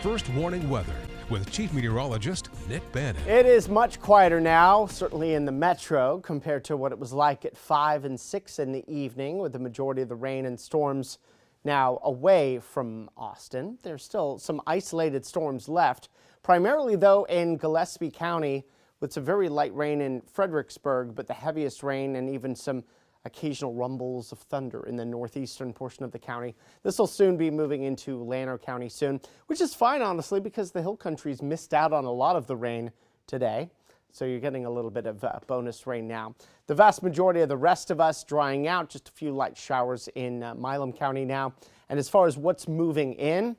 first warning weather with Chief Meteorologist Nick Bannin. It is much quieter now, certainly in the metro, compared to what it was like at 5 and 6 in the evening, with the majority of the rain and storms now away from Austin. There's still some isolated storms left, primarily though in Gillespie County, with some very light rain in Fredericksburg, but the heaviest rain and even some occasional rumbles of thunder in the northeastern portion of the county. This will soon be moving into Llano County soon, which is fine, honestly, because the hill country's missed out on a lot of the rain today. So you're getting a little bit of bonus rain now. The vast majority of the rest of us drying out, just a few light showers in Milam County now. And as far as what's moving in,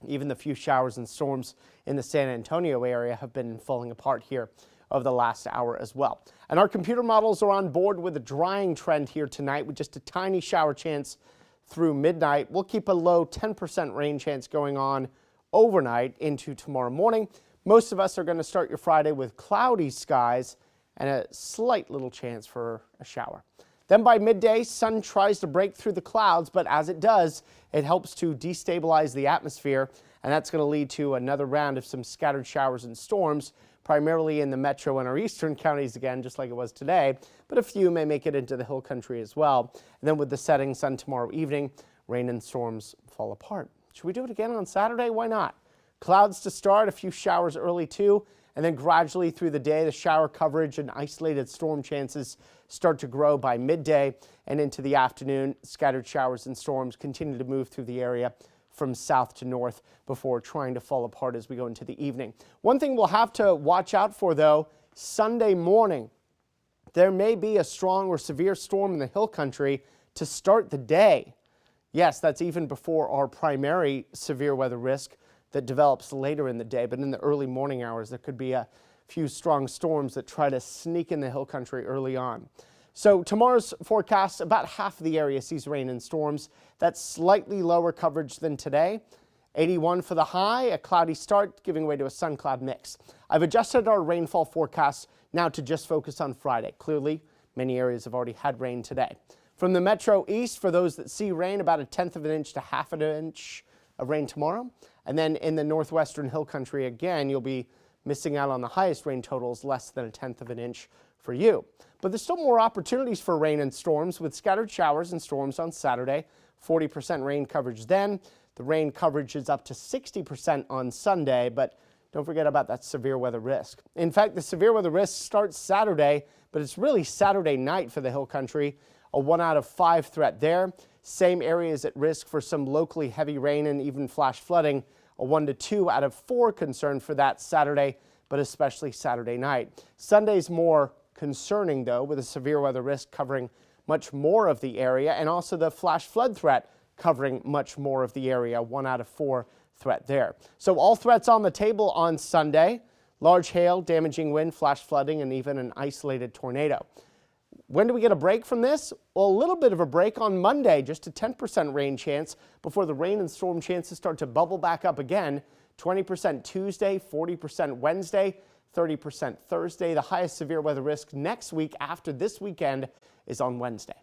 even the few showers and storms in the San Antonio area have been falling apart here over the last hour as well. And our computer models are on board with a drying trend here tonight with just a tiny shower chance through midnight. We'll keep a low 10% rain chance going on overnight into tomorrow morning. Most of us are going to start your Friday with cloudy skies and a slight little chance for a shower. Then by midday, sun tries to break through the clouds, but as it does, it helps to destabilize the atmosphere, and that's going to lead to another round of some scattered showers and storms, primarily in the metro and our eastern counties again, just like it was today, but a few may make it into the hill country as well. And then with the setting sun tomorrow evening, rain and storms fall apart. Should we do it again on Saturday? Why not? Clouds to start, a few showers early too, and then gradually through the day, the shower coverage and isolated storm chances start to grow by midday, and into the afternoon, scattered showers and storms continue to move through the area from south to north before trying to fall apart as we go into the evening. One thing we'll have to watch out for, though, Sunday morning, there may be a strong or severe storm in the hill country to start the day. Yes, that's even before our primary severe weather risk that develops later in the day, but in the early morning hours, there could be a few strong storms that try to sneak in the hill country early on. So tomorrow's forecast, about half of the area sees rain and storms. That's slightly lower coverage than today. 81 for the high, a cloudy start giving way to a sun cloud mix. I've adjusted our rainfall forecast now to just focus on Friday. Clearly, many areas have already had rain today. From the metro east, for those that see rain, about 1/10 of an inch to 1/2 of an inch of rain tomorrow. And then in the northwestern hill country, again, you'll be missing out on the highest rain totals, less than 1/10 of an inch for you. But there's still more opportunities for rain and storms with scattered showers and storms on Saturday. 40% rain coverage then. The rain coverage is up to 60% on Sunday, but don't forget about that severe weather risk. In fact, the severe weather risk starts Saturday, but it's really Saturday night for the hill country. A 1 out of 5 threat there. Same areas at risk for some locally heavy rain and even flash flooding. A 1 to 2 out of 4 concern for that Saturday, but especially Saturday night. Sunday's more concerning, though, with a severe weather risk covering much more of the area, and also the flash flood threat covering much more of the area. 1 out of 4 threat there. So all threats on the table on Sunday. Large hail, damaging wind, flash flooding, and even an isolated tornado. When do we get a break from this? Well, a little bit of a break on Monday, just a 10% rain chance before the rain and storm chances start to bubble back up again. 20% Tuesday, 40% Wednesday, 30% Thursday. The highest severe weather risk next week after this weekend is on Wednesday.